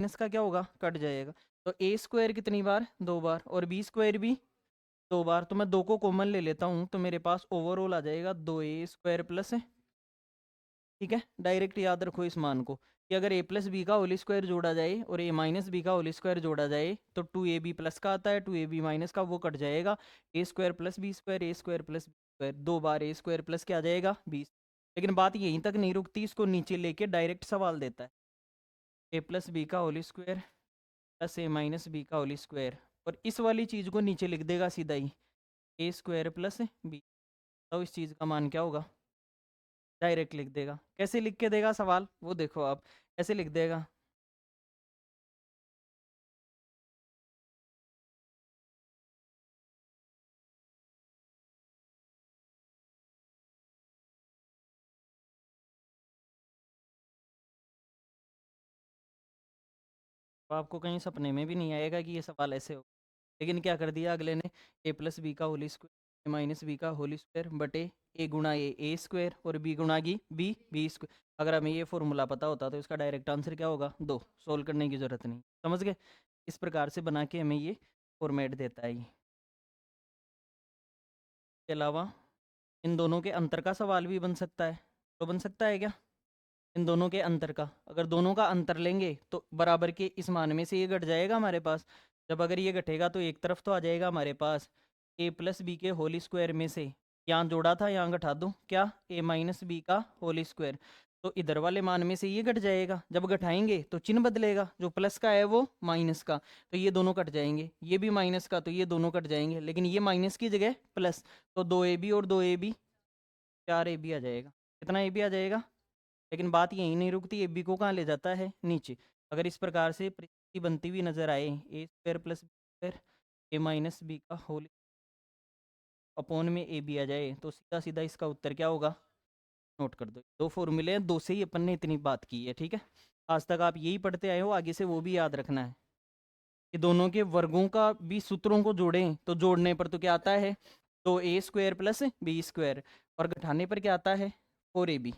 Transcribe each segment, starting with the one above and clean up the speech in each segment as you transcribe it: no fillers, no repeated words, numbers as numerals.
Minus का क्या होगा, कट जाएगा। तो ए स्क्वायर कितनी बार, 2 बार, और बी स्क्वायर भी 2 बार। तो मैं 2 को कॉमन ले लेता हूँ, तो मेरे पास ओवरऑल आ जाएगा 2a² प्लस, ठीक है। डायरेक्ट याद रखो इस मान को कि अगर a प्लस बी का होल स्क्वायर जोड़ा जाए और a माइनस बी का होल स्क्वायर जोड़ा जाए तो 2ab प्लस का आता है, 2ab माइनस का वो कट जाएगा, a² plus B square, a² plus B square, 2 बार a² प्लस क्या आ जाएगा 20। लेकिन बात यहीं तक नहीं रुकती, इसको नीचे लेके डायरेक्ट सवाल देता है, a प्लस बी का whole square plus a minus B का होल स्क्वायर, और इस वाली चीज़ को नीचे लिख देगा सीधा ही, a² प्लस बी। तो इस चीज़ का मान क्या होगा, डायरेक्ट लिख देगा। कैसे लिख के देगा सवाल, वो देखो आप, ऐसे लिख देगा, तो आपको कहीं सपने में भी नहीं आएगा कि ये सवाल ऐसे हो। लेकिन क्या कर दिया अगले ने, a प्लस बी का होल स्क्वायर, ए माइनस बी का होल स्क्वायर बटे ए गुणा ए स्क्वायर, और बी गुणा की बी स्क्वायर। अगर हमें ये फॉर्मूला पता होता तो इसका डायरेक्ट आंसर क्या होगा, 2। सोल्व करने की ज़रूरत नहीं, समझ गए। इस प्रकार से बना के हमें ये फॉर्मेट देता है। इसके अलावा इन दोनों के अंतर का सवाल भी बन सकता है, तो बन सकता है क्या, इन दोनों के अंतर का, अगर दोनों का अंतर लेंगे तो बराबर के इस मान में से ये घट जाएगा हमारे पास। जब अगर ये घटेगा तो एक तरफ तो आ जाएगा हमारे पास a प्लस बी के होल स्क्वायर में से, यहाँ जोड़ा था यहाँ घटा दूँ क्या, a माइनस बी का होल स्क्वायर, तो इधर वाले मान में से ये घट जाएगा। जब घटाएंगे तो चिन्ह बदलेगा, जो प्लस का है वो माइनस का, तो ये दोनों कट जाएंगे, ये भी माइनस का तो ये दोनों कट जाएंगे, लेकिन ये माइनस की जगह प्लस, तो 2ab और 2ab 4ab आ जाएगा। कितना ab आ जाएगा। लेकिन बात यहीं नहीं रुकती, ए बी को कहाँ ले जाता है, नीचे। अगर इस प्रकार से परिस्थिति बनती हुई नजर आए, a² प्लस बी स्क्वायर, ए माइनस बी का होल अपॉन में ए बी आ जाए, तो सीधा सीधा इसका उत्तर क्या होगा, नोट कर दो। 2 फॉर्मूले हैं, 2 से ही अपन ने इतनी बात की है, ठीक है। आज तक आप यही पढ़ते आए हो, आगे से वो भी याद रखना है कि दोनों के वर्गों का भी सूत्रों को जोड़ें, तो जोड़ने पर तो क्या आता है, 2a² प्लस बी स्क्वायर, और घटाने पर क्या आता है, 4ab।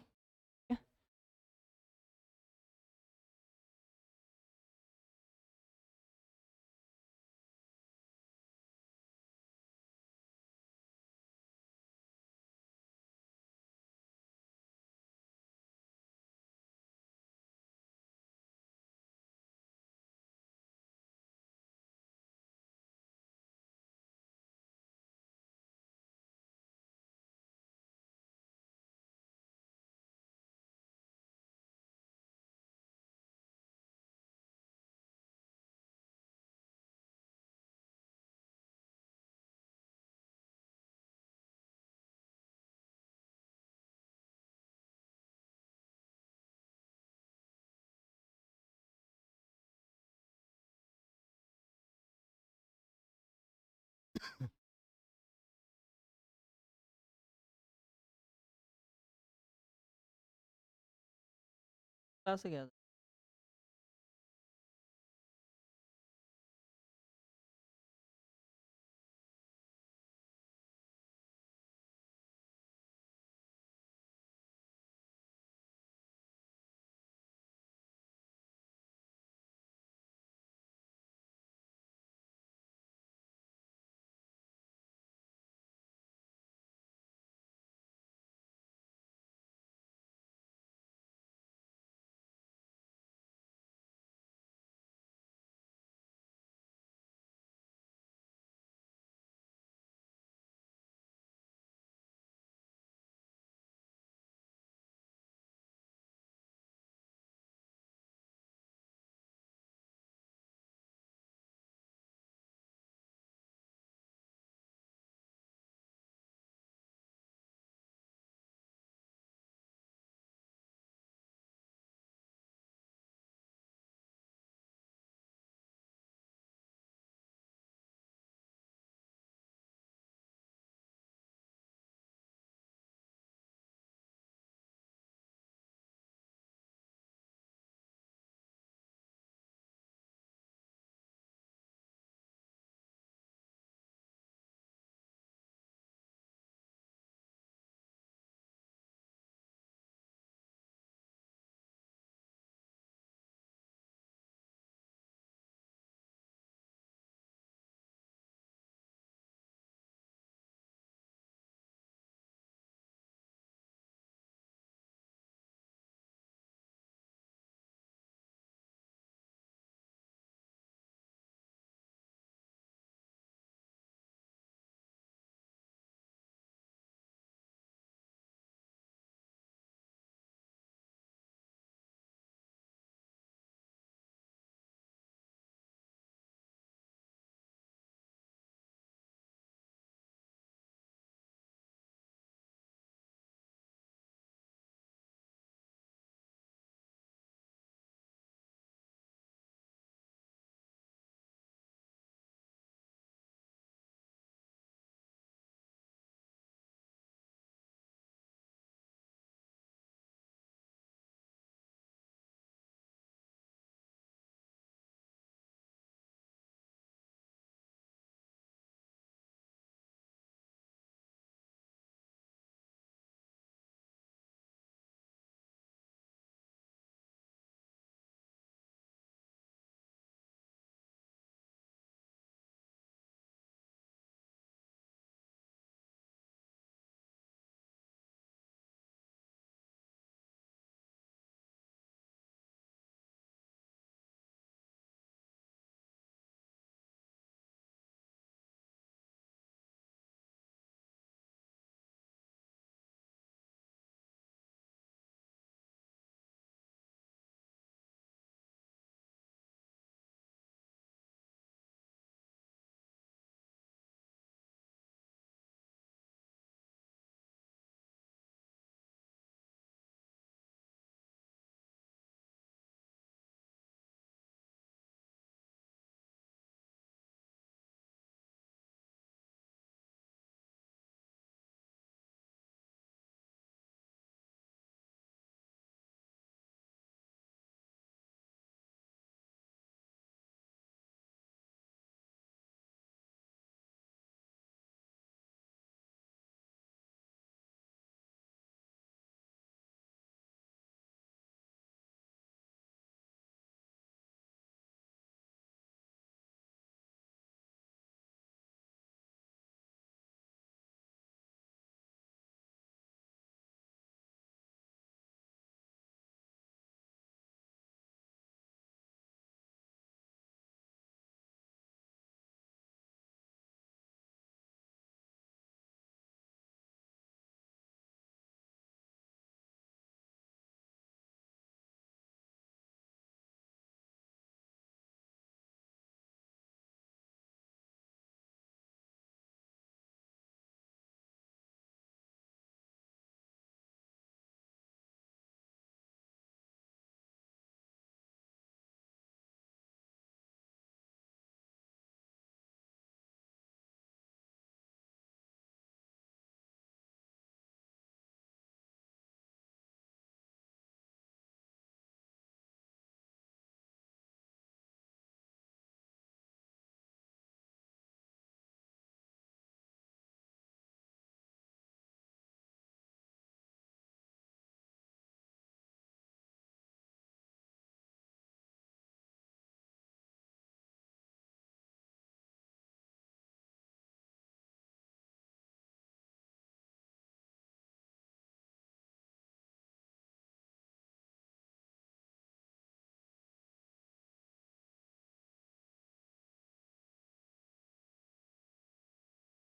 कहाँ से गया।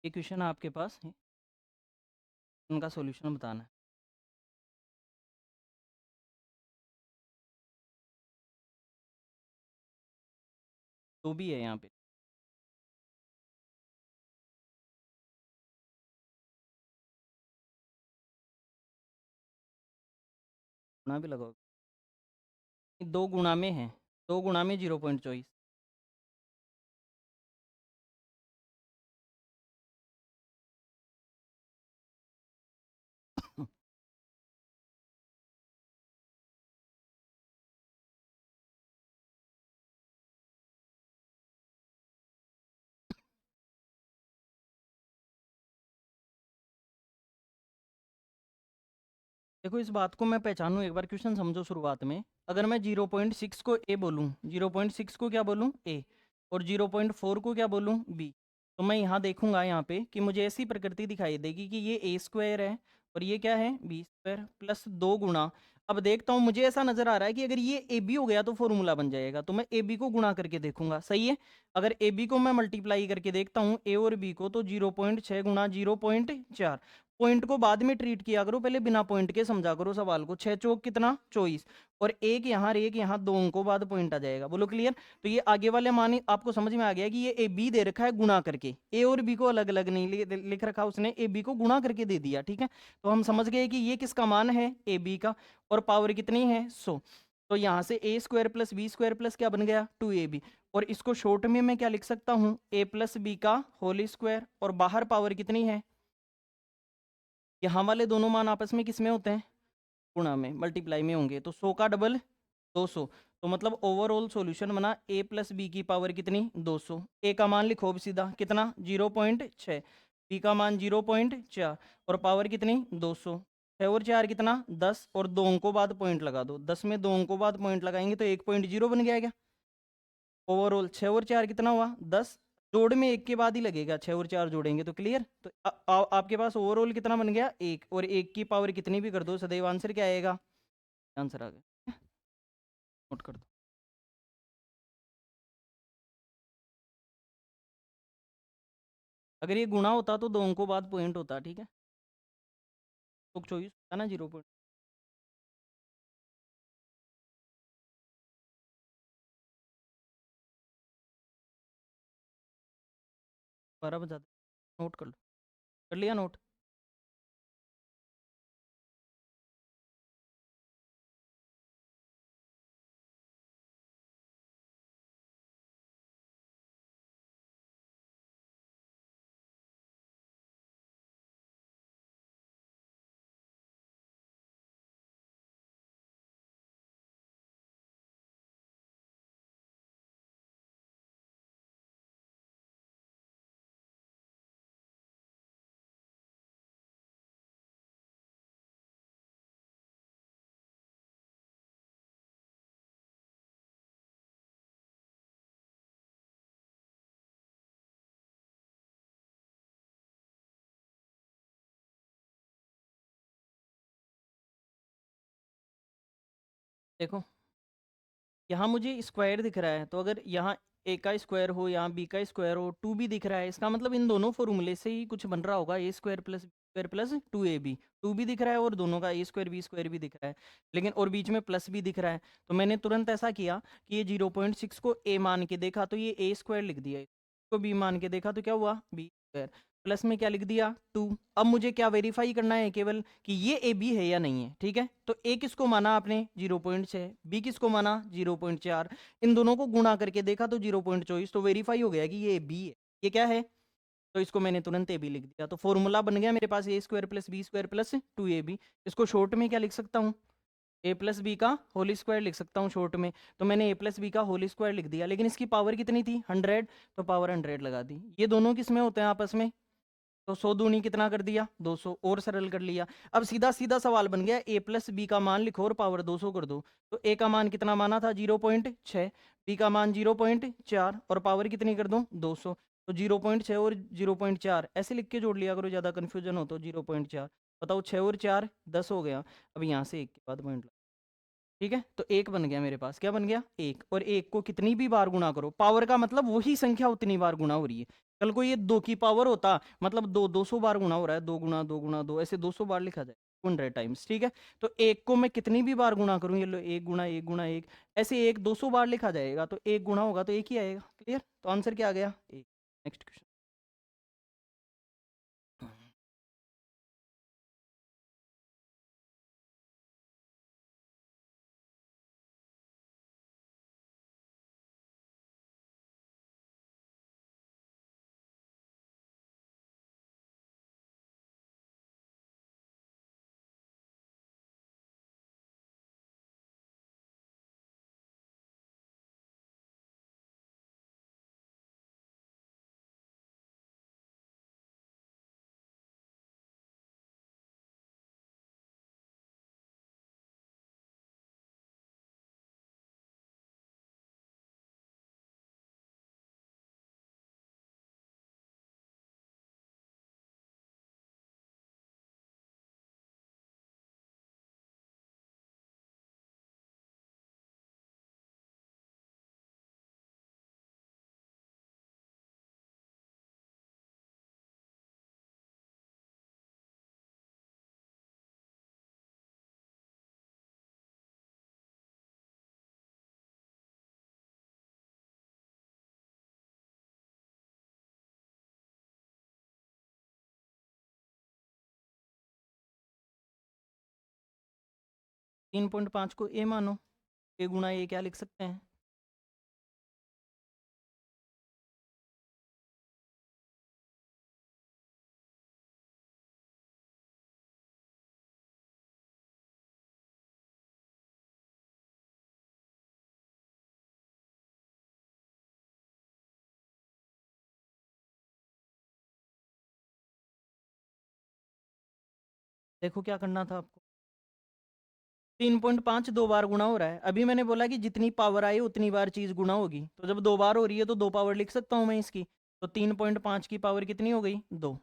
ये क्वेश्चन आपके पास है, उनका सॉल्यूशन बताना है। तो भी है यहाँ पे गुणा भी लगाओ, 2 गुणा में है, 2 गुणा में 0.24। देखो इस बात को मैं पहचानूं, एक बार क्वेश्चन समझो शुरुआत में। अगर मैं 0.6 को ए बोलूं, 0.6 को क्या बोलूं ए, और 0.4 को क्या बोलूं बी, तो मैं यहाँ देखूंगा यहाँ पे कि मुझे ऐसी प्रकृति दिखाई देगी कि ये ए स्क्वायर है और ये क्या है बी स्क्वायर प्लस 2 गुणा। अब देखता हूँ, मुझे ऐसा नजर आ रहा है कि अगर ये ए बी हो गया तो फॉर्मूला बन जाएगा, तो मैं ए बी को गुणा करके देखूंगा, सही है। अगर ए बी को मैं मल्टीप्लाई करके देखता हूँ ए और बी को, तो 0.6 गुणा 0.4। पॉइंट को बाद में ट्रीट किया करो, पहले बिना पॉइंट के समझा करो सवाल को। 6 चौक कितना 24, और एक यहाँ 2 अंकों बाद पॉइंट आ जाएगा। बोलो क्लियर। तो ये आगे वाले मान आपको समझ में आ गया कि ये ए बी दे रखा है गुणा करके, ए और बी को अलग अलग नहीं लिख रखा उसने, ए बी को गुणा करके दे दिया, ठीक है। तो हम समझ गए कि ये किसका मान है ए बी का, और पावर कितनी है 100। तो यहाँ से A square plus B square plus क्या बन गया 2ab, और इसको शॉर्ट में मैं क्या लिख सकता हूँ ए प्लस बी का होल स्क्वायर, और बाहर पावर कितनी है, यहाँ वाले दोनों मान आपस में किस में होते हैं गुणा में, मल्टीप्लाई में होंगे, तो 100 का डबल 200। तो मतलब ओवरऑल सॉल्यूशन बना ए प्लस बी की पावर कितनी 200। ए का मान लिखो अब सीधा कितना 0.6, बी का मान 0.4, और पावर कितनी 200। 6 और 4 कितना 10, और 2 अंकों बाद पॉइंट लगा दो, 10 में 2 अंकों बाद पॉइंट लगाएंगे तो 1.0 बन गया क्या। ओवरऑल 6 और 4 कितना हुआ 10, जोड़ में एक के बाद ही लगेगा, 6 और 4 जोड़ेंगे तो क्लियर। तो आपके पास ओवरऑल कितना बन गया 1, और 1 की पावर कितनी भी कर दो सदैव आंसर क्या आएगा, आंसर आ गया। नोट कर दो। अगर ये गुणा होता तो 2 अंकों बाद पॉइंट होता, ठीक है। तो 24 होता ना 0 12 बजा दो। नोट कर लो, कर लिया नोट। देखो यहाँ मुझे स्क्वायर दिख रहा है, तो अगर यहाँ ए का स्क्वायर हो यहाँ बी का स्क्वायर हो, 2 भी दिख रहा है, इसका मतलब इन दोनों फॉर्मूले से ही कुछ बन रहा होगा, A square plus B square plus 2ab। 2 भी दिख रहा है और दोनों का ए स्क्वायर बी स्क्वायर भी दिख रहा है, लेकिन और बीच में प्लस भी दिख रहा है। तो मैंने तुरंत ऐसा किया कि ये 0.6 को ए मान के देखा तो ये ए स्क्वायर लिख दिया, इसको बी मान के देखा तो क्या हुआ बी स्क्वायर, प्लस में क्या लिख दिया 2। अब मुझे क्या वेरीफाई करना है केवल कि ये ए बी है या नहीं है, ठीक है। तो ए किसको माना आपने 0.6, बी किसको माना 0.4, इन दोनों को गुणा करके देखा तो 0.24, तो वेरीफाई हो गया कि ये बी है। ये क्या है, तो इसको मैंने तुरंत ए बी लिख दिया, तो फॉर्मूला बन गया मेरे पास A square plus B square plus 2ab। इसको शॉर्ट में क्या लिख सकता हूँ ए प्लस बी का होल स्क्वायर लिख सकता हूँ शॉर्ट में। तो मैंने ए प्लस बी का होल स्क्वायर लिख दिया, लेकिन इसकी पावर कितनी थी 100, तो पावर 100 लगा दी। ये दोनों किस में होते हैं आपस में, तो 100 दूनी कितना कर दिया 200, और सरल कर लिया। अब सीधा सीधा सवाल बन गया ए प्लस बी का मान लिखो और पावर 200 कर दो। तो ए का मान कितना माना था 0.6, बी का मान 0.4, और पावर कितनी कर दो 200। तो 0.6 और 0.4 ऐसे लिख के जोड़ लिया करो, ज़्यादा कन्फ्यूजन हो तो 0.4। बताओ 6 और 4 10 हो गया। अब यहाँ से एक के बाद पॉइंट, ठीक है। तो एक बन गया मेरे पास, क्या बन गया एक, और एक को कितनी भी बार गुणा करो, पावर का मतलब वही संख्या उतनी बार गुणा हो रही है। कल को ये 2 की पावर होता, मतलब 200 बार गुणा हो रहा है, 2 गुणा 2 गुणा 2, ऐसे 200 बार लिखा जाए 100 टाइम्स, ठीक है। तो एक को मैं कितनी भी बार गुणा करूँ, ये लो 1 गुणा 1 गुणा 1, ऐसे एक 200 बार लिखा जाएगा, तो एक गुणा होगा तो एक ही आएगा। क्लियर? तो आंसर क्या आ गया? एक। Next question. 3.5 को ए मानो, ए गुणा ए क्या लिख सकते हैं? देखो क्या करना था आपको। 3.5 2 बार गुणा हो रहा है, अभी मैंने बोला कि जितनी पावर आई उतनी बार चीज गुणा होगी, तो जब 2 बार हो रही है तो 2 पावर लिख सकता हूँ मैं इसकी। तो 3.5 की पावर कितनी हो गई? 2।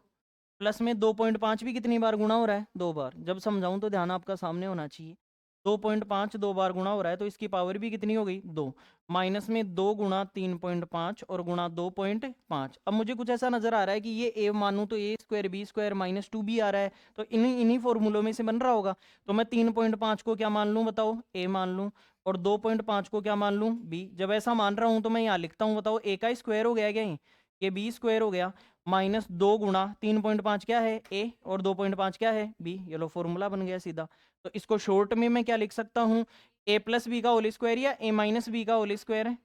प्लस में 2.5 भी कितनी बार गुणा हो रहा है? 2 बार। जब समझाऊं तो ध्यान आपका सामने होना चाहिए। 2.5 2 बार गुणा हो रहा है, तो इसकी पावर भी कितनी हो गई? 2। माइनस में 2 गुणा 3.5 और गुणा 2.5। अब मुझे कुछ ऐसा नजर आ रहा है कि ये ए मानूं तो ए स्क्वायर बी स्क्वायर माइनस 2 भी आ रहा है, तो इन्हीं इन्हीं फॉर्मूलों में से बन रहा होगा। तो मैं 3.5 को क्या मान लूं बताओ? ए मान लूं। और 2.5 को क्या मान लूं? बी। जब ऐसा मान रहा हूं तो मैं यहाँ लिखता हूँ, बताओ ए का स्क्वायर हो गया क्या ये बी स्क्वायर हो गया, माइनस 2 गुणा 3.5 क्या है? ए, और 2.5 क्या है? बी। ये लो फॉर्मूला बन गया सीधा। तो इसको शॉर्ट में मैं क्या लिख सकता हूँ? ए प्लस बी का होल स्क्वायर या ए माइनस बी का होल स्क्वायर है।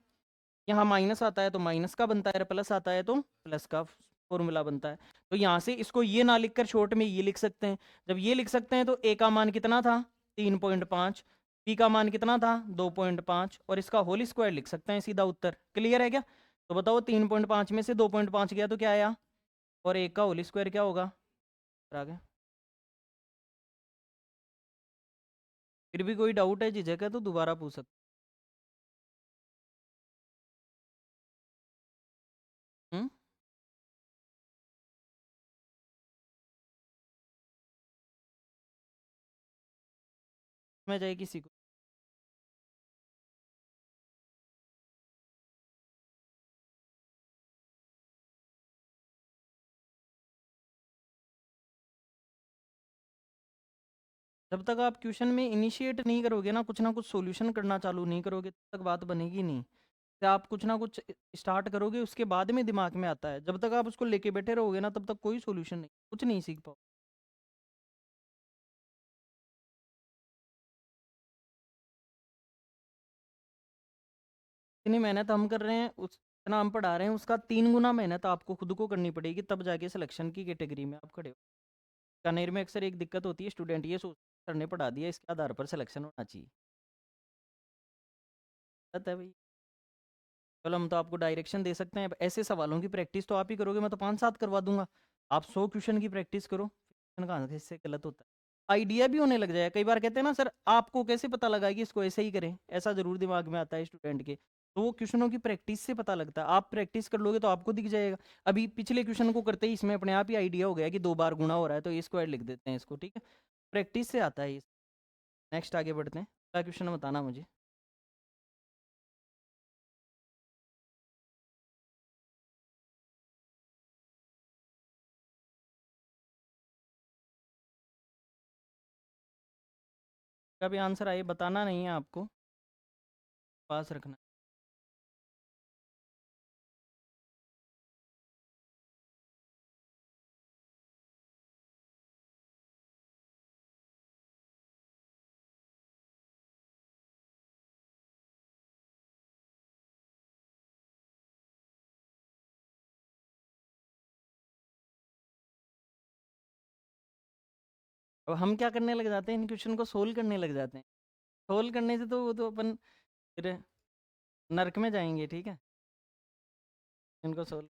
यहाँ माइनस आता है तो माइनस का बनता है, प्लस आता है तो प्लस का फॉर्मूला बनता है। तो यहाँ से इसको ये ना लिखकर शॉर्ट में ये लिख सकते हैं। जब ये लिख सकते हैं तो ए का मान कितना था? 3.5। बी का मान कितना था? 2.5, और इसका होल स्क्वायर लिख सकते हैं सीधा उत्तर। क्लियर है क्या? तो बताओ 3.5 में से 2.5 गया तो क्या आया? और एक का होल स्क्वायर क्या होगा? आगे फिर भी कोई डाउट है झिझक है तो दोबारा पूछ सकते। हम्म। मैं जाए किसी को। जब तक आप क्वेश्चन में इनिशिएट नहीं करोगे ना कुछ सॉल्यूशन करना चालू नहीं करोगे, तब तक बात बनेगी नहीं। तो आप कुछ ना कुछ स्टार्ट करोगे, उसके बाद में दिमाग में आता है। जब तक आप उसको लेके बैठे रहोगे ना, तब तक कोई सॉल्यूशन नहीं, कुछ नहीं सीख पाओ। इतनी मेहनत हम कर रहे हैं, उस इतना हम पढ़ा रहे हैं, उसका 3 गुना मेहनत आपको खुद को करनी पड़ेगी, तब जाके सिलेक्शन की कैटेगरी में आप खड़े हो। बीकानेर में अक्सर एक दिक्कत होती है, स्टूडेंट ये सोच सर ने पढ़ा दिया, इसके आधार पर सिलेक्शन होना चाहिए। पता है भाई। चलो हम तो आपको डायरेक्शन दे सकते हैं, अब ऐसे सवालों की प्रैक्टिस तो आप ही करोगे, मैं तो 5-7 करवा दूंगा। आप 100 क्वेश्चन की प्रैक्टिस करो, क्वेश्चन कहाँ से इससे गलत होता है। आइडिया भी होने लग जाए। कई बार कहते हैं ना सर आपको कैसे पता लगा कि इसको ऐसे ही करें, ऐसा जरूर दिमाग में आता है स्टूडेंट के। तो वो क्वेश्चनों की प्रैक्टिस से पता लगता है, आप प्रैक्टिस कर लोगे तो आपको दिख जाएगा। अभी पिछले क्वेश्चन को करते ही इसमें अपने आप ही आइडिया हो गया कि 2 बार गुणा हो रहा है, तो ये स्क्वायर लिख देते हैं इसको, ठीक है। प्रैक्टिस से आता है ये। नेक्स्ट आगे बढ़ते हैं, अगला क्वेश्चन बताना मुझे। का भी आंसर आए बताना नहीं है आपको, पास रखना। अब हम क्या करने लग जाते हैं, इन क्वेश्चन को सोल्व करने लग जाते हैं। सोल्व करने से तो वो तो अपन फिर नर्क में जाएंगे, ठीक है। इनको सोल्व,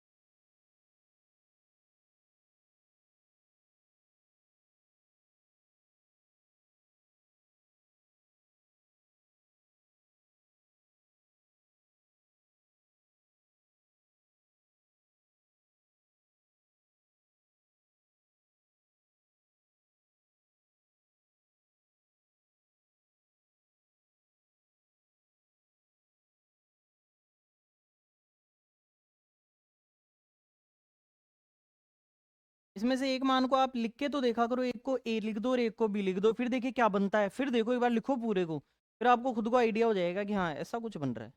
इसमें से एक मान को आप लिख के तो देखा करो, एक को ए लिख दो और एक को बी लिख दो, फिर देखिए क्या बनता है, फिर देखो एक बार लिखो पूरे को, फिर आपको खुद को आइडिया हो जाएगा कि हाँ ऐसा कुछ बन रहा है।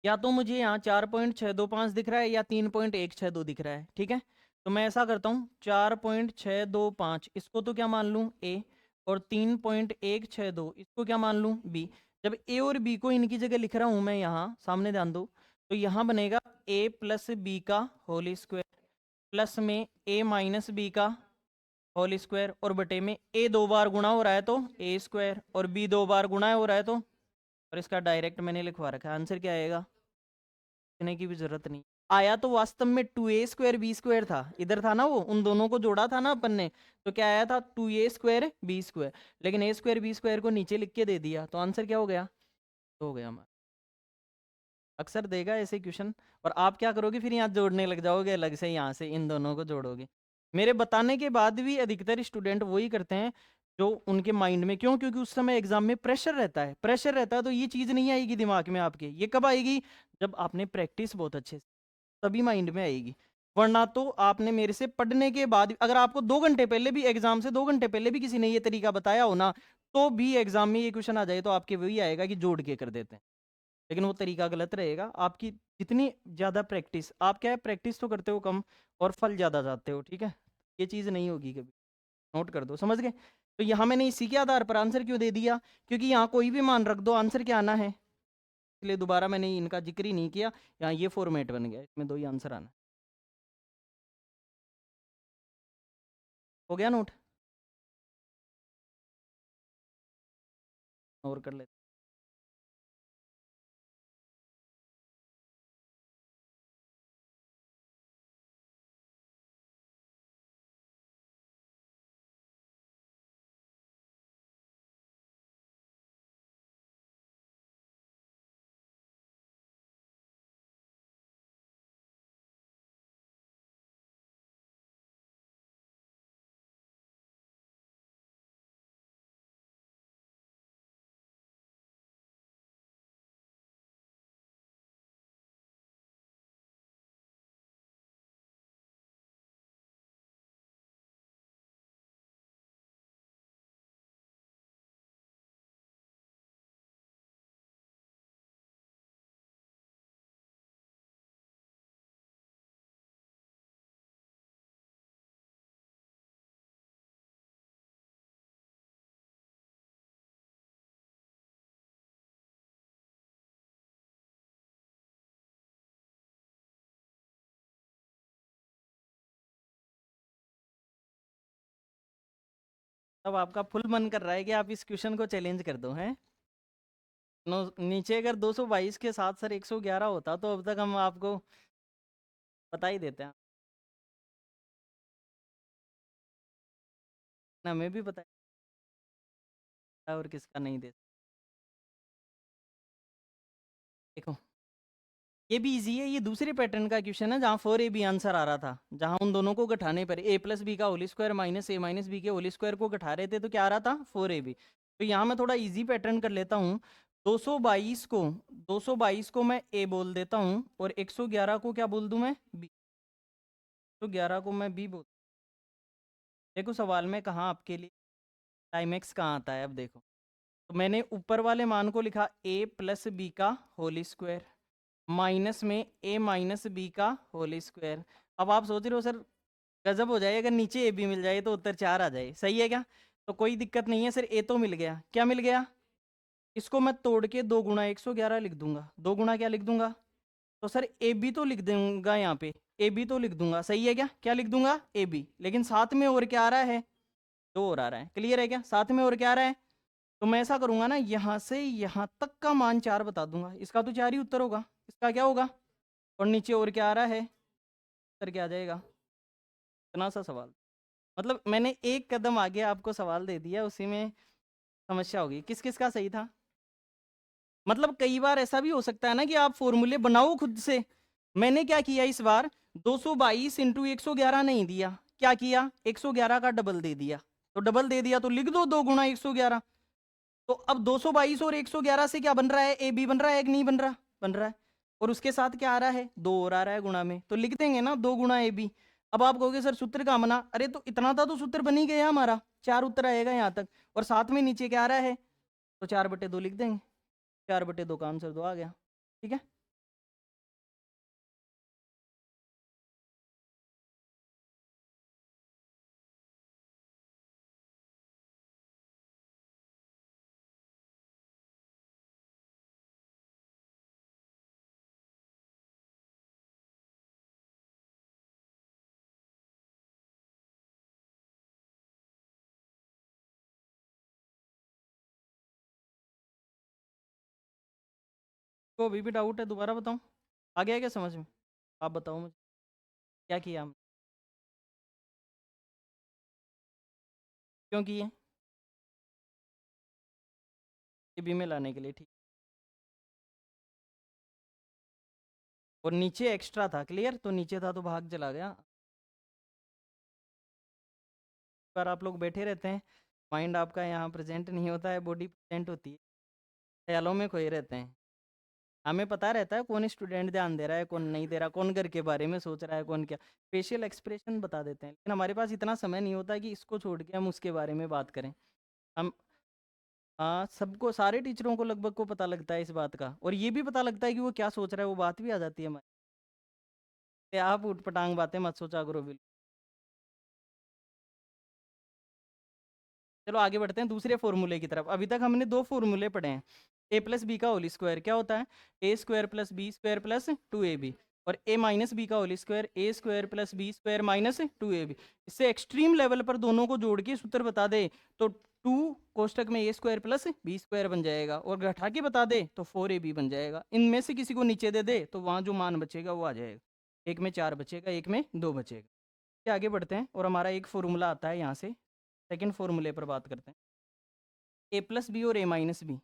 या तो मुझे यहाँ 4.625 दिख रहा है या 3.162 दिख रहा है, ठीक है। तो मैं ऐसा करता हूँ, 4.625 इसको तो क्या मान लूँ ए, और 3.162 इसको क्या मान लूँ बी। जब ए और बी को इनकी जगह लिख रहा हूँ मैं यहाँ सामने, ध्यान दो, तो यहाँ बनेगा ए प्लस बी का होल स्क्वायर, प्लस में ए माइनस बी का होल स्क्वायर, और बटे में ए दो बार गुणा हो रहा है तो ए स्क्वायर, और बी दो बार गुणा हो रहा है तो, और इसका डायरेक्ट मैंने लिखवा रखा है, आंसर क्या आएगा, लिखने की भी जरूरत नहीं। आया तो वास्तव में 2a² b² था, इधर था ना वो, उन दोनों को जोड़ा था ना अपन ने, तो क्या आया था 2a² b², लेकिन a²b² को नीचे लिख के दे दिया, तो आंसर क्या हो गया, तो हो गया हमारा। अक्सर देगा ऐसे क्वेश्चन, और आप क्या करोगे फिर यहाँ जोड़ने लग जाओगे अलग से, यहाँ से इन दोनों को जोड़ोगे। मेरे बताने के बाद भी अधिकतर स्टूडेंट वही करते हैं जो उनके माइंड में, क्यों, क्योंकि उस समय एग्जाम में प्रेशर रहता है, प्रेशर रहता है तो ये चीज़ नहीं आएगी दिमाग में आपके, ये कब आएगी, जब आपने प्रैक्टिस बहुत अच्छे से, तभी माइंड में आएगी। वरना तो आपने मेरे से पढ़ने के बाद, अगर आपको 2 घंटे पहले भी, एग्जाम से 2 घंटे पहले भी किसी ने ये तरीका बताया हो ना, तो भी एग्जाम में ये क्वेश्चन आ जाए तो आपके वही आएगा कि जोड़ के कर देते हैं, लेकिन वो तरीका गलत रहेगा। आपकी जितनी ज़्यादा प्रैक्टिस, आप क्या है प्रैक्टिस तो करते हो कम और फल ज़्यादा चाहते हो, ठीक है, ये चीज़ नहीं होगी कभी, नोट कर दो, समझ गए। तो यहाँ मैंने इसी के आधार पर आंसर क्यों दे दिया, क्योंकि यहाँ कोई भी मान रख दो आंसर क्या आना है, इसलिए दोबारा मैंने इनका जिक्र ही नहीं किया। यहाँ ये फॉर्मेट बन गया, इसमें दो ही आंसर आना है। हो गया नोट, और कर लेते। अब आपका फुल मन कर रहा है कि आप इस क्वेश्चन को चैलेंज कर दो हैं। नीचे अगर 222 के साथ सर 111 होता तो अब तक हम आपको बता ही देते हैं ना, हमें भी पता है और किसका नहीं दे। देखो ये भी इजी है, ये दूसरे पैटर्न का क्वेश्चन है जहाँ 4ab आंसर आ रहा था, जहाँ उन दोनों को घटाने पर a प्लस बी का होल स्क्वायर माइनस ए माइनस बी के होल स्क्वायर को घटा रहे थे, तो क्या आ रहा था 4ab। तो यहाँ मैं थोड़ा इजी पैटर्न कर लेता हूँ। 222 को मैं a बोल देता हूँ और 111 को क्या बोल दूँ मैं b, तो 11 को मैं b बोल। देखो सवाल में कहाँ आपके लिए टाइम एक्स कहाँ आता है, अब देखो। तो मैंने ऊपर वाले मान को लिखा a प्लस बी का होल स्क्वायर माइनस में a माइनस बी का होल स्क्वायर। अब आप सोच रहे हो सर गजब हो जाए अगर नीचे ए बी मिल जाए तो उत्तर 4 आ जाए, सही है क्या? तो कोई दिक्कत नहीं है सर, ए तो मिल गया। क्या मिल गया? इसको मैं तोड़ के 2 गुणा 111 लिख दूंगा। 2 गुणा क्या लिख दूंगा? तो सर ए बी तो लिख दूंगा यहाँ पे, ए बी तो लिख दूंगा, सही है क्या? क्या लिख दूंगा? A B. लेकिन साथ में और क्या आ रहा है? 2 और आ रहा है। क्लियर है क्या? साथ में और क्या आ रहा है? तो मैं ऐसा करूंगा ना, यहाँ से यहाँ तक का मान 4 बता दूंगा, इसका तो 4 ही उत्तर होगा। इसका क्या होगा? और नीचे और क्या आ रहा है? उत्तर क्या आ जाएगा? इतना सा सवाल, मतलब मैंने एक कदम आगे आपको सवाल दे दिया, उसी में समस्या होगी। किस किस का सही था? मतलब कई बार ऐसा भी हो सकता है ना कि आप फॉर्मूले बनाओ खुद से। मैंने क्या किया इस बार, 222 इंटू 111 नहीं दिया, क्या किया 111 का डबल दे दिया। तो डबल दे दिया तो लिख दो 2 गुणा 111। तो अब 222 और 111 से क्या बन रहा है? ए बी बन रहा है कि नहीं बन रहा? बन रहा है। और उसके साथ क्या आ रहा है? 2 और आ रहा है गुणा में, तो लिख देंगे ना 2 गुणा ए बी। अब आप कहोगे सर सूत्र का बना, अरे तो इतना था तो सूत्र बन ही गया हमारा, 4 उत्तर आएगा यहाँ तक। और साथ में नीचे क्या आ रहा है? तो 4/2 लिख देंगे। 4/2 का आंसर 2 आ गया। ठीक है। तो अभी भी डाउट है, दोबारा बताऊं? आ गया क्या समझ में? आप बताओ मुझे क्या किया हमने, क्यों किए? ये बी में लाने के लिए, ठीक। और नीचे एक्स्ट्रा था, क्लियर? तो नीचे था तो भाग चला गया। पर आप लोग बैठे रहते हैं, माइंड आपका यहाँ प्रेजेंट नहीं होता है, बॉडी प्रेजेंट होती है, ख्यालों में खोए रहते हैं। हमें पता रहता है कौन स्टूडेंट ध्यान दे रहा है, कौन नहीं दे रहा, कौन घर के बारे में सोच रहा है, कौन क्या। फेशियल एक्सप्रेशन बता देते हैं, लेकिन हमारे पास इतना समय नहीं होता कि इसको छोड़ के हम उसके बारे में बात करें। हम सबको, सारे टीचरों को लगभग को पता लगता है इस बात का, और ये भी पता लगता है कि वो क्या सोच रहा है, वो बात भी आ जाती है हमारी। आप उठ पटांग बातें मत सोचा करो बिल्कुल। चलो आगे बढ़ते हैं दूसरे फॉर्मूले की तरफ। अभी तक हमने 2 फॉर्मूले पढ़े हैं। ए प्लस बी का होल स्क्वायर क्या होता है? A square plus B square plus 2ab। और ए माइनस बी का whole square A square plus B square minus 2ab। इससे एक्सट्रीम लेवल पर दोनों को जोड़ के सूत्र बता दे तो 2 कोष्टक में ए स्क्वायर प्लस बी स्क्वायर बन जाएगा, और घटा के बता दे तो 4ab बन जाएगा। इनमें से किसी को नीचे दे दे तो वहाँ जो मान बचेगा वो आ जाएगा। एक में 4 बचेगा, एक में 2 बचेगा। क्या आगे बढ़ते हैं, और हमारा एक फॉर्मूला आता है यहाँ से, सेकेंड फॉर्मूले पर बात करते हैं। ए प्लस बी और ए माइनस बी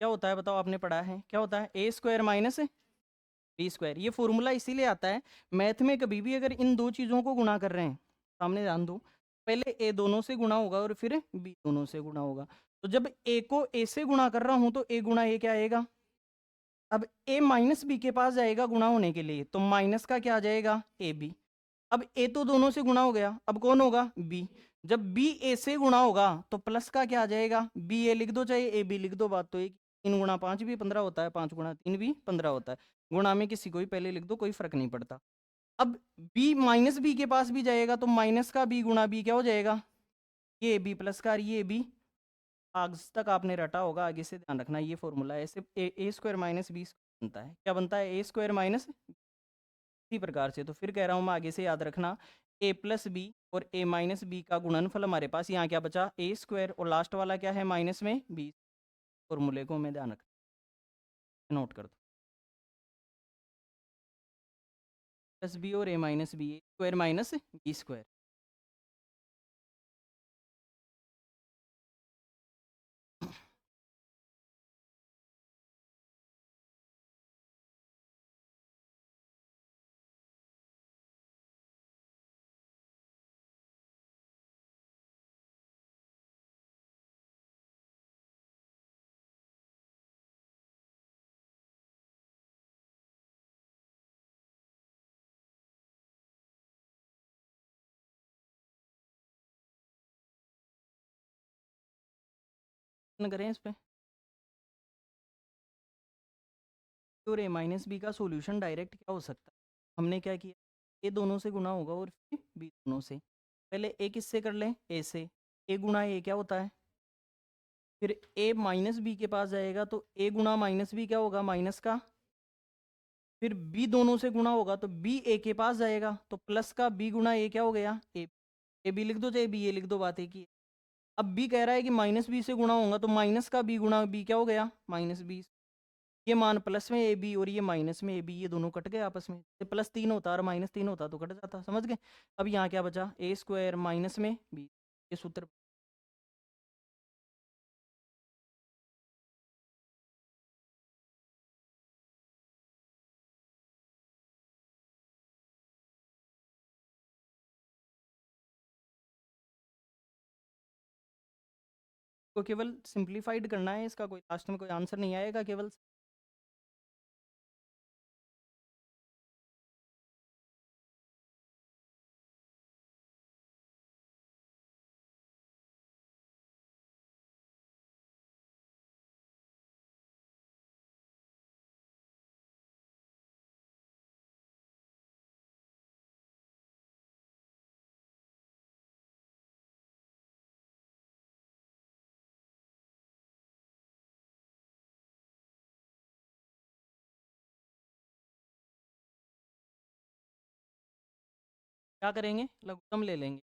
क्या होता है बताओ? आपने पढ़ा है क्या होता है? A square minus B square. ये फॉर्मूला इसीलिए आता है मैथ में, कभी भी अगर इन दो चीज़ों को गुणा कर रहे हैं, सामने ध्यान दो, पहले ए दोनों से गुणा होगा और फिर बी दोनों से गुणा होगा। तो जब ए को ए से गुणा कर रहा हूं तो ए गुणा ए क्या आएगा? अब ए माइनस बी के पास जाएगा गुणा होने के लिए, तो माइनस का क्या आ जाएगा? A B. अब ए तो दोनों से गुणा हो गया, अब कौन होगा? बी। जब बी ए से गुणा होगा तो प्लस का क्या आ जाएगा? बी ए लिख दो चाहे ए बी लिख दो, बात तो एक। 3 गुणा 5 भी 15 होता है, 5 गुणा 3 भी 15 होता है। गुणा में किसी को भी पहले लिख दो, कोई फर्क नहीं पड़ता। अब बी माइनस बी के पास भी जाएगा तो माइनस का बी गुणा बी क्या हो जाएगा? ये बी प्लस का ये बी। आज तक आपने रटा होगा, आगे से ध्यान रखना, ये फॉर्मूला है। ऐसे ए स्क्वायर माइनस बी बनता है, क्या बनता है? ए स्क्वायर माइनस, इसी प्रकार से। तो फिर कह रहा हूँ मैं, आगे से याद रखना, ए प्लस बी और ए माइनस बी का गुणनफल हमारे पास यहाँ क्या बचा? ए स्क्वायर, और लास्ट वाला क्या है? माइनस में बी। फॉर्मूले को मैं ध्यान रख, नोट कर दो। प्लस बी और A minus B, A square minus B square. करें इस पे और a माइनस बी का सॉल्यूशन डायरेक्ट क्या हो सकता है? हमने क्या किया, a दोनों से गुना होगा और फिर b दोनों से। पहले a किससे कर लें, a से। a गुना a क्या होता है, फिर a माइनस बी के पास जाएगा तो a गुना माइनस बी क्या होगा, माइनस का। फिर b दोनों से गुना होगा तो b a के पास जाएगा तो प्लस का b गुना a क्या हो गया, a b लिख दो चाहे b a लिख दो, बात एक ही है। अब b कह रहा है कि माइनस बी से गुना होगा तो माइनस का b गुना b क्या हो गया, माइनस बी। ये मान प्लस में ए बी और ये माइनस में ए बी, ये दोनों कट गए आपस में। प्लस 3 होता और माइनस 3 होता तो कट जाता, समझ गए। अब यहाँ क्या बचा, ए स्क्वायर माइनस में बी, ये सूत्र। को केवल सिंप्लीफाइड करना है, इसका कोई लास्ट में कोई आंसर नहीं आएगा, केवल क्या करेंगे, लघुत्तम ले लेंगे।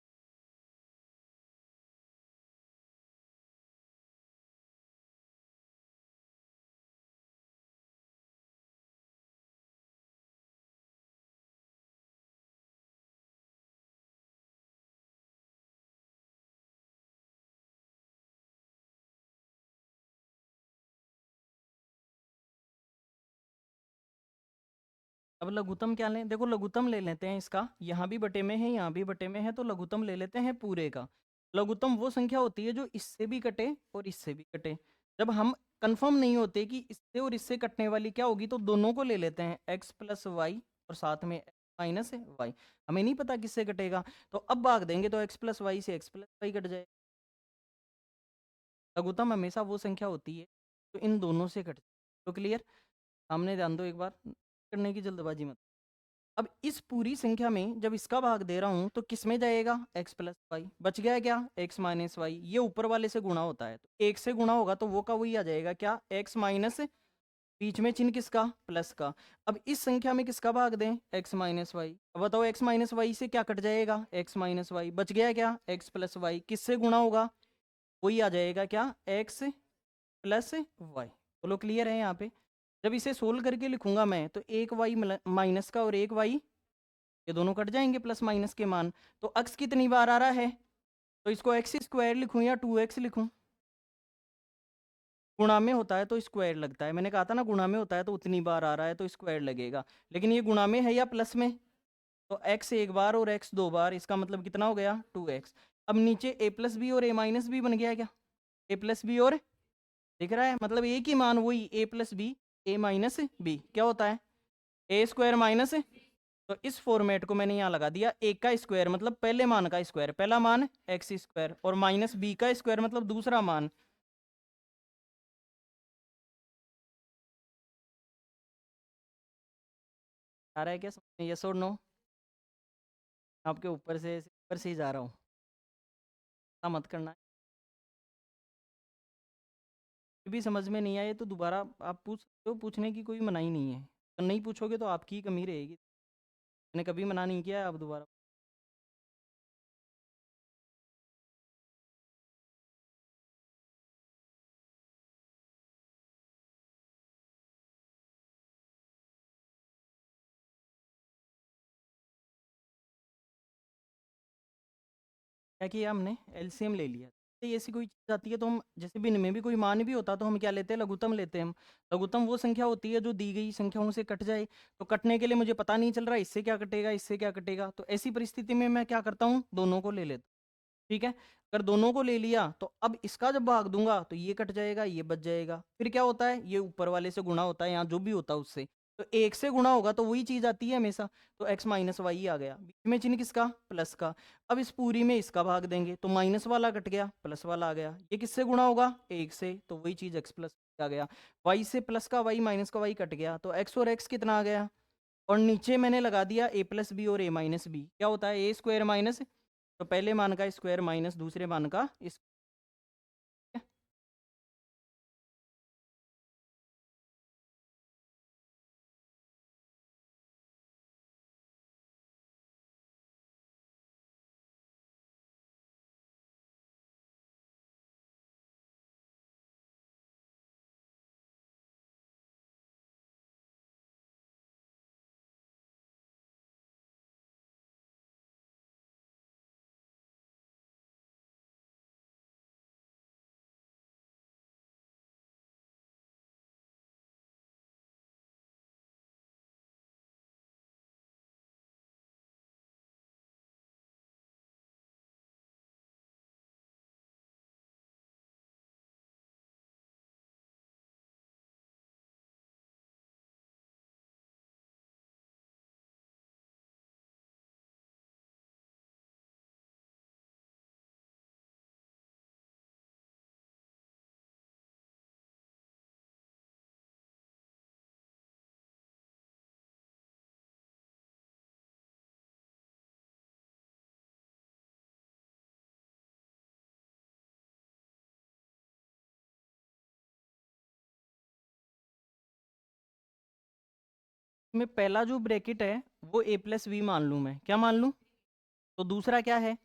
अब लघुत्तम क्या लें, देखो लघुत्तम ले लेते हैं इसका, यहाँ भी बटे में है यहाँ भी बटे में है, तो लघुत्तम ले लेते हैं पूरे का। लघुत्तम वो संख्या होती है जो इससे भी कटे और इससे भी कटे। जब हम कंफर्म नहीं होते कि इससे और इससे कटने वाली क्या होगी तो दोनों को ले लेते हैं, एक्स प्लस वाई और साथ में माइनस वाई। हमें नहीं पता किससे कटेगा, तो अब भाग देंगे तो एक्स प्लस वाई से एक्स प्लस वाई कट जाए। लघुत्तम हमेशा वो संख्या होती है तो इन दोनों से कट। तो क्लियर, सामने ध्यान दो एक बार, करने की जल्दबाजी मत। अब इस पूरी संख्या में जब इसका भाग दे रहा हूं तो किस में जाएगा, x प्लस वाई। बच गया क्या, x माइनस वाई। ये ऊपर वाले से गुणा होता है तो एक से गुणा होगा तो वो का वही आ जाएगा क्या, x माइनस, बीच में चिन्ह किसका, प्लस का। अब इस संख्या में किसका भाग दें, x माइनस वाई। अब बताओ x माइनस वाई से क्या कट जाएगा, x माइनस वाई। बच गया क्या, x प्लस वाई। किससे गुणा होगा, वही आ जाएगा क्या, x प्लस वाई। बोलो क्लियर है यहाँ पे। जब इसे सोल्व करके लिखूंगा मैं तो एक वाई माइनस का और एक वाई, ये दोनों कट जाएंगे प्लस माइनस के मान। तो अक्स कितनी बार आ रहा है, तो इसको एक्स स्क्वायर लिखूं या 2x लिखूं। गुणा में होता है तो स्क्वायर लगता है, मैंने कहा था ना गुणा में होता है तो उतनी बार आ रहा है तो स्क्वायर लगेगा। लेकिन ये गुणा में है या प्लस में, तो x एक बार और x दो बार, इसका मतलब कितना हो गया, 2x। अब नीचे a प्लस बी और a माइनस बी बन गया क्या, a प्लस बी और, दिख रहा है, मतलब एक ही मान वही a plus B a minus B क्या होता है, ए स्क्वायर माइनस। तो इस फॉर्मेट को मैंने यहाँ लगा दिया, ए का स्क्वायर मतलब पहले मान का स्क्वायर, पहला मान एक्स स्क्वायर, और माइनस बी का स्क्वायर मतलब दूसरा मान। आ रहा है क्या समझ में, यस और नो। आपके ऊपर से ही जा रहा हूँ, ऐसा मत करना। फिर भी समझ में नहीं आए तो दोबारा आप पूछ सकते हो, पूछने की कोई मनाही नहीं है। अगर नहीं पूछोगे तो आपकी ही कमी रहेगी, मैंने कभी मना नहीं किया है, आप दोबारा। क्या किया हमने, एलसीएम ले लिया। तो ऐसी कोई चीज़ आती है तो हम, जैसे भिन्न में भी कोई मान भी होता तो हम क्या लेते हैं, लघुत्तम लेते हैं हम। लघुत्तम वो संख्या होती है जो दी गई संख्याओं से कट जाए। तो कटने के लिए मुझे पता नहीं चल रहा इससे क्या कटेगा इससे क्या कटेगा, तो ऐसी परिस्थिति में मैं क्या करता हूँ, दोनों को ले लेता हूँ। ठीक है, अगर दोनों को ले लिया तो अब इसका जब भाग दूंगा तो ये कट जाएगा ये बच जाएगा। फिर क्या होता है, ये ऊपर वाले से गुणा होता है, यहाँ जो भी होता है उससे। तो 1 से गुणा होगा तो वही चीज़ आती है हमेशा, तो x माइनस वाई आ गया, बीच में चिन्ह किसका, प्लस का। अब इस पूरी में इसका भाग देंगे तो माइनस वाला कट गया, प्लस वाला आ गया। ये किससे गुणा होगा, 1 से, तो वही चीज़ x प्लस आ गया। y से प्लस का y माइनस का y कट गया, तो x और x कितना आ गया, और नीचे मैंने लगा दिया a प्लस बी और a माइनस बी। क्या होता है, ए स्क्वायर माइनस, तो पहले मान का स्क्वायर माइनस दूसरे मान का इस, में पहला जो ब्रैकेट है वो a प्लस बी मान लूँ, मैं क्या मान लूँ, तो दूसरा क्या है,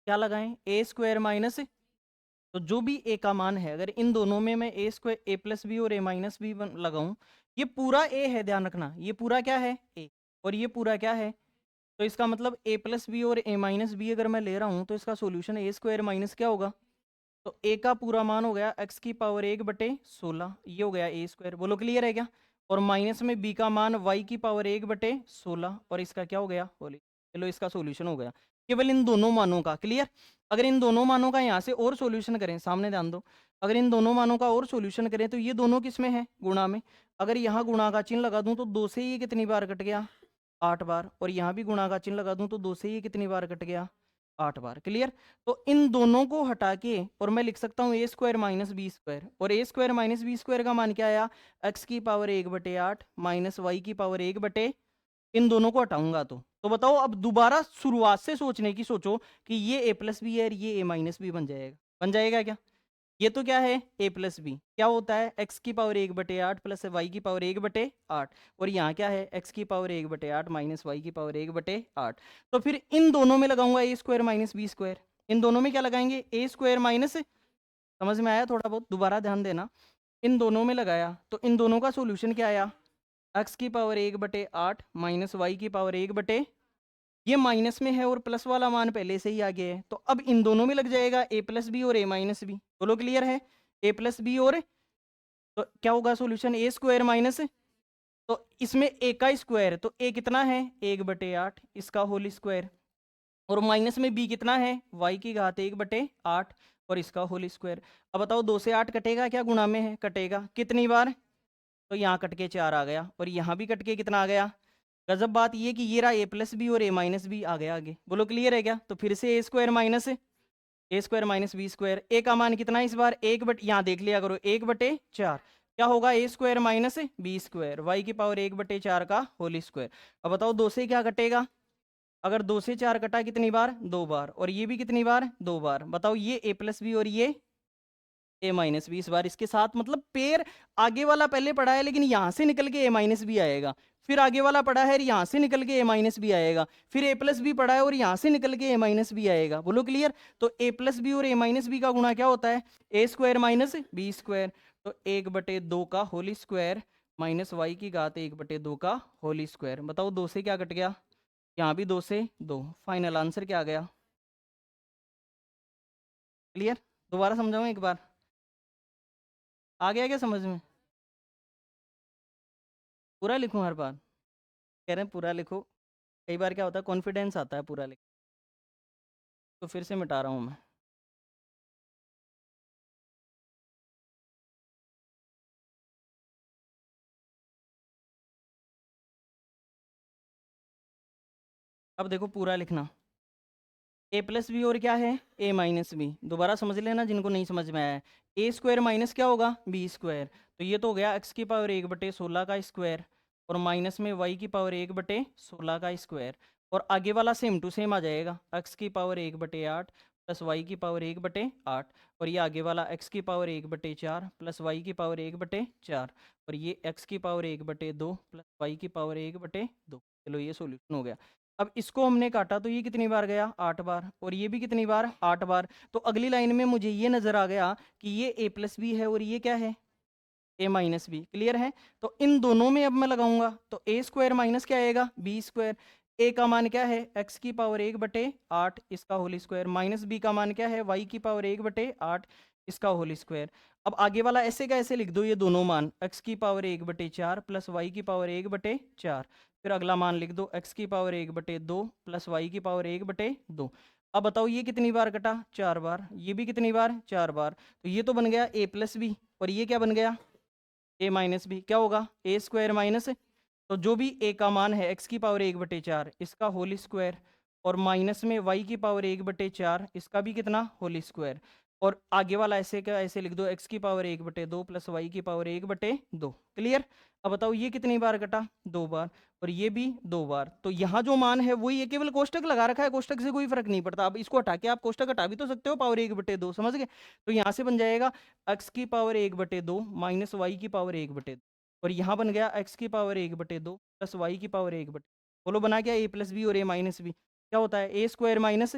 क्या लगाएं, ए स्क्वायर माइनस, तो जो भी ए का मान है, अगर इन दोनों में मैं ए स्क्वायर ए प्लस बी और ए माइनस बी लगाऊं, ये पूरा ए है, ध्यान रखना, ये पूरा क्या है, ए, और ये पूरा क्या है, तो इसका मतलब ए प्लस बी और ए माइनस बी अगर मैं ले रहा हूं तो इसका सोल्यूशन ए स्क्वायर माइनस क्या होगा, तो ए का पूरा मान हो गया एक्स की पावर 1/16, ये हो गया ए स्क्वायर, बोलो क्लियर है क्या, और माइनस में बी का मान वाई की पावर 1/16, और इसका क्या हो गया, बोलिए, चलो इसका सोल्यूशन हो गया केवल इन दोनों मानों का, क्लियर। अगर इन दोनों मानों का यहाँ से और सोल्यूशन करें, सामने ध्यान दो, अगर इन दोनों मानों का और सोल्यूशन करें तो ये दोनों किस में है, गुणा में, अगर यहाँ गुणा का चिन्ह लगा दूं तो 2 से ये कितनी बार कट गया, 8 बार, और यहाँ भी गुणा का चिन्ह लगा दूं तो 2 से ये कितनी बार कट गया, 8 बार, क्लियर। तो इन दोनों को हटा के और मैं लिख सकता हूँ ए स्क्वायर माइनस बी स्क्वायर, और ए स्क्वायर माइनस बी स्क्वायर का मान क्या आया, एक्स की पावर 1/8 माइनस वाई की पावर 1/, इन दोनों को हटाऊंगा तो बताओ, अब दोबारा शुरुआत से सोचने की सोचो कि ये ए प्लस बी है और ये ए माइनस बी बन जाएगा क्या, ये तो क्या है, ए प्लस बी, क्या होता है, एक्स की पावर 1/8 प्लस वाई की पावर 1/8, और यहाँ क्या है, एक्स की पावर 1/8 माइनस वाई की पावर 1/8। तो फिर इन दोनों में लगाऊंगा ए स्क्वायर माइनस बी स्क्वायर, इन दोनों में क्या लगाएंगे, ए स्क्वायर माइनस, समझ में आया थोड़ा बहुत, दोबारा ध्यान देना, इन दोनों में लगाया तो इन दोनों का सोल्यूशन क्या आया, एक्स की पावर 1/8 माइनस वाई की पावर 1/, ये माइनस में है और प्लस वाला मान पहले से ही आ गया है, तो अब इन दोनों में लग जाएगा ए प्लस बी और ए माइनस बी, बोलो क्लियर है, ए प्लस बी और, तो क्या होगा सोल्यूशन, ए स्क्वायर माइनस, तो इसमें ए का स्क्वायर, तो ए कितना है, 1/8, इसका होल स्क्वायर, और माइनस में बी कितना है, वाई की घात 1/8 और इसका होल स्क्वायर। अब बताओ 2 से 8 कटेगा क्या, गुणा में है, कटेगा, कितनी बार, तो यहाँ कट के 4 आ गया, और यहाँ भी कट के कितना आ गया, गजब बात ये कि ये रहा ए प्लस बी और ए माइनस बी आ गया आगे, बोलो क्लियर है क्या, तो फिर से A square minus B square, ए का मान कितना है इस बार, यहाँ देख लिया करो, 1/4, क्या होगा, A square minus B square, Y की पावर 1/4 का होल स्क्वायर। अब बताओ 2 से क्या कटेगा, अगर 2 से 4 कटा कितनी बार, 2 बार, और ये भी कितनी बार, 2 बार, बताओ ये ए प्लस बी और ये ए माइनस बी, इस बार इसके साथ मतलब पेयर, आगे वाला पहले पढ़ा है लेकिन यहां से निकल के ए माइनस बी आएगा, फिर आगे वाला पढ़ा है यहां से निकल के ए माइनस बी आएगा, फिर ए प्लस बी पढ़ा है और यहां से निकल के ए माइनस बी आएगा, बोलो क्लियर। तो ए प्लस बी और ए माइनस बी का गुणा क्या होता है, A square minus B square, तो 1/2 का होल स्क्वायर माइनस वाई की घात 1/2 का होल स्क्वायर। बताओ 2 से क्या कट गया, यहाँ भी 2 से 2, फाइनल आंसर क्या आ गया, क्लियर। दोबारा समझाऊं एक बार, आ गया क्या समझ में, पूरा लिखूं हर बार, कह रहे हैं पूरा लिखो, कई बार क्या होता है कॉन्फिडेंस आता है पूरा लिख, तो फिर से मिटा रहा हूँ मैं। अब देखो पूरा लिखना, ए प्लस बी और क्या है ए माइनस बी। दोबारा समझ लेना जिनको नहीं समझ में आया है। ए स्क्वायर माइनस क्या होगा बी स्क्वायर, तो ये तो हो गया एक्स की पावर 1/16 का स्क्वायर, और माइनस में वाई की पावर 1/16 का स्क्वायर, और आगे वाला सेम टू सेम आ जाएगा, एक्स की पावर 1/8 प्लस वाई की पावर 1/8, और ये आगे वाला एक्स की पावर 1/4 प्लस वाई की पावर 1/4, और ये एक्स की पावर 1/2 प्लस वाई की पावर 1/2। चलो ये सोल्यूशन हो गया। अब इसको हमने काटा तो ये कितनी बार गया 8 बार, और ये भी कितनी बार 8 बार। तो अगली लाइन में मुझे ये नजर आ गया कि ये ए प्लस बी है और ये क्या है ए माइनस बी। क्लियर है? तो इन दोनों में अब मैं लगाऊंगा तो ए स्क्वायर माइनस क्या आएगा बी स्क्वायर। ए का मान क्या है एक्स की पावर 1/8 इसका होल स्क्वायर, माइनस बी का मान क्या है वाई की पावर 1/8 इसका होल स्क्वायर। अब आगे वाला ऐसे का ऐसे लिख दो, ये दोनों मान एक्स की पावर 1/4 प्लस वाई की पावर 1/4, फिर अगला मान लिख दो एक्स की पावर 1/2 प्लस वाई की पावर 1/2। अब बताओ ये कितनी बार कटा 4 बार, ये भी कितनी बार 4 बार। तो ये तो बन गया ए प्लस बी, और ये क्या बन गया ए माइनस बी। क्या होगा ए स्क्वायर माइनस, तो जो भी ए का मान है एक्स की पावर 1/4 इसका होल स्क्वायर, और माइनस में वाई की पावर 1/4 इसका भी कितना होल स्क्वायर, और आगे वाला ऐसे का ऐसे लिख दो एक्स की पावर 1/2 प्लस वाई की पावर 1/2। क्लियर? अब बताओ ये कितनी बार कटा 2 बार, और ये भी 2 बार। तो यहाँ जो मान है वही है, केवल कोष्टक लगा रखा है, कोष्टक से कोई फर्क नहीं पड़ता। अब इसको हटा के आप कोष्टक हटा भी तो सकते हो, पावर 1/2 समझ गए। तो यहाँ से बन जाएगा एक्स की पावर 1/2 माइनस वाई की पावर 1/2, और यहाँ बन गया एक्स की पावर 1/2 प्लस वाई की पावर 1/2। बोलो बना क्या ए प्लस बी और ए माइनस बी। क्या होता है A square minus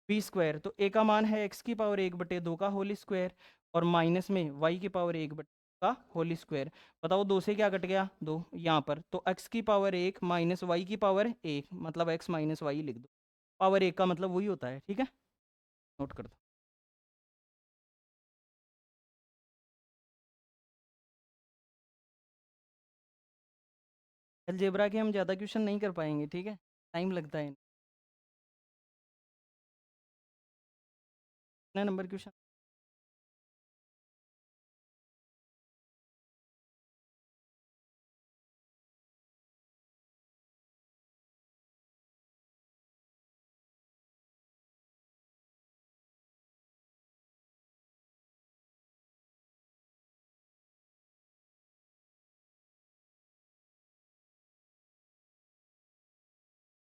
B square, तो ए का मान है एक्स की पावर 1/2 का होल स्क्वायर, और माइनस में वाई की पावर 1/2 का होल स्क्वायर। बताओ दो से क्या कट गया दो यहाँ पर, तो एक्स की पावर 1 माइनस वाई की पावर 1 मतलब एक्स माइनस वाई लिख दो। पावर 1 का मतलब वही होता है, ठीक है, नोट कर दो। अलजेब्रा के हम ज़्यादा क्वेश्चन नहीं कर पाएंगे, ठीक है, टाइम लगता है। कितना नंबर क्वेश्चन?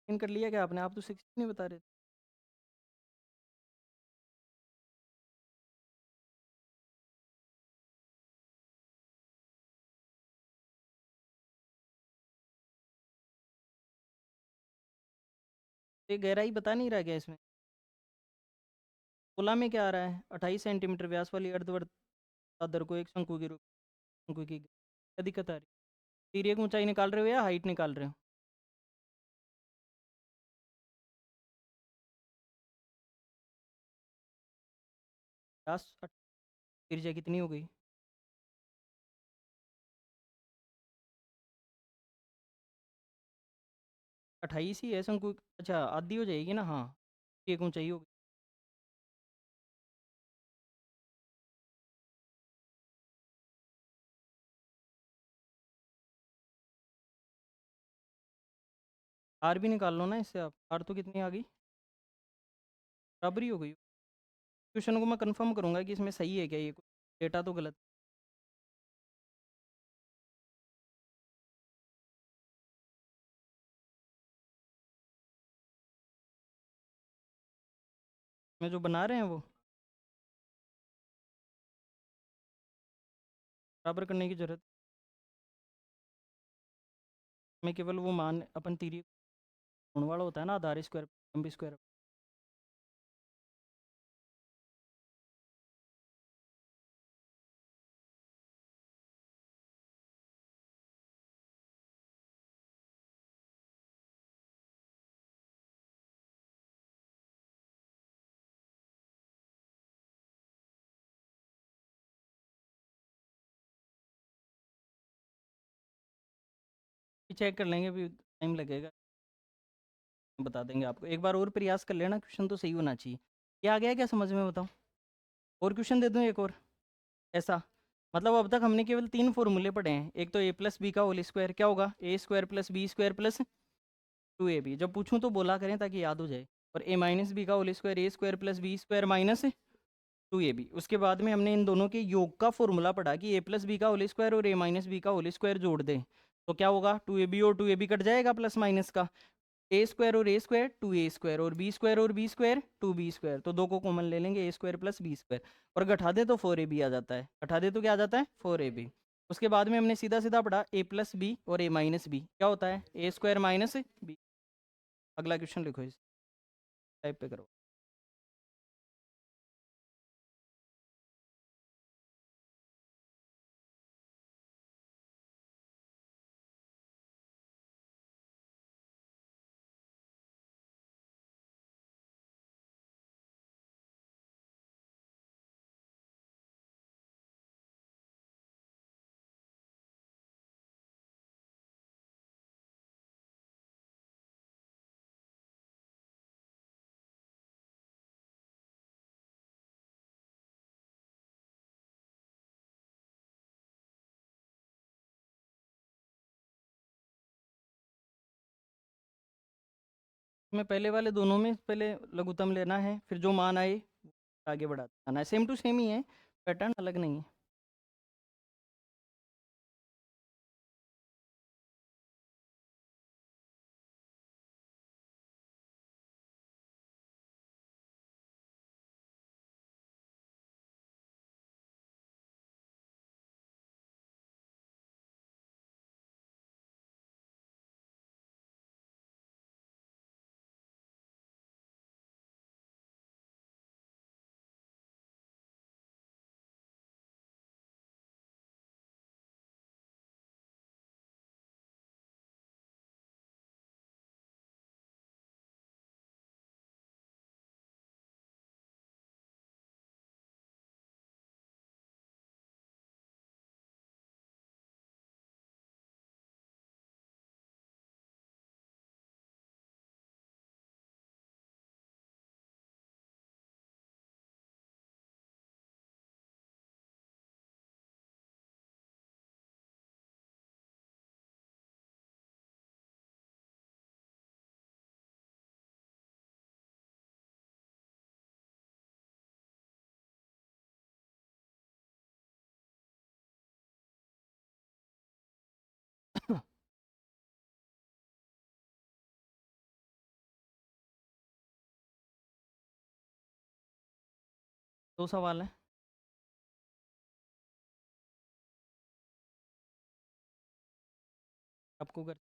इन कर लिया क्या आपने? आप तो 16 नहीं बता रहे थे। ये गहराई बता नहीं रहा क्या इसमें? 16 में क्या आ रहा है 28 सेंटीमीटर व्यास वाली अर्धवर्ताकार को एक शंकु के रूप शंकु की क्या दिक्कत आ रही है? तिर्यक ऊंचाई निकाल रहे हो या हाइट निकाल रहे हो? व्यास त्रिज्या कितनी हो गई? 28 ही है शंकु। अच्छा आधी हो जाएगी ना, हाँ एक ऊंचाई होगी। आर भी निकाल लो ना इससे आप, आर तो कितनी आ गई बराबरी हो गई। क्वेश्चन को मैं कंफर्म करूंगा कि इसमें सही है क्या, ये डेटा तो गलत। में जो बना रहे हैं वो बराबर करने की जरूरत में, केवल वो मान अपन तिर्यक कोण वाला होता है ना, आधार स्क्वायर लंबी स्क्वायर। चेक कर लेंगे, अभी टाइम लगेगा, बता देंगे आपको। एक बार और प्रयास कर लेना, क्वेश्चन तो सही होना चाहिए। क्या आ गया क्या समझ में बताओ? और क्वेश्चन दे दूं एक और ऐसा? मतलब अब तक हमने केवल 3 फॉर्मूले पढ़े हैं। एक तो ए प्लस बी का होल स्क्वायर क्या होगा A square plus B square plus 2ab जब पूछूं तो बोला करें ताकि याद हो जाए। और a माइनस बी का whole square A square plus B square minus 2ab। उसके बाद में हमने इन दोनों के योग का फॉर्मूला पढ़ा कि a प्लस बी का होल स्क्वायर और a माइनस बी का होल स्क्वायर जोड़ दें तो क्या होगा, 2ab और 2ab कट जाएगा प्लस माइनस का, ए स्क्वायर और ए स्क्वायर 2a स्क्वायर और बी स्क्वायर और बी स्क्वायर 2b स्क्वायर, तो दो को कॉमन ले लेंगे ए स्क्वायर प्लस बी स्क्वायर, और घटा दे तो 4ab आ जाता है, घटा दे तो क्या आ जाता है 4ab। उसके बाद में हमने सीधा सीधा पढ़ा a प्लस बी और a माइनस बी क्या होता है ए स्क्वायर माइनस बी। अगला क्वेश्चन लिखो, इस टाइप पे करो। मैं पहले वाले दोनों में पहले लघुत्तम लेना है, फिर जो मान आए आगे बढ़ाना है, सेम टू सेम ही है, पैटर्न अलग नहीं है। दो सवाल है। आपको कर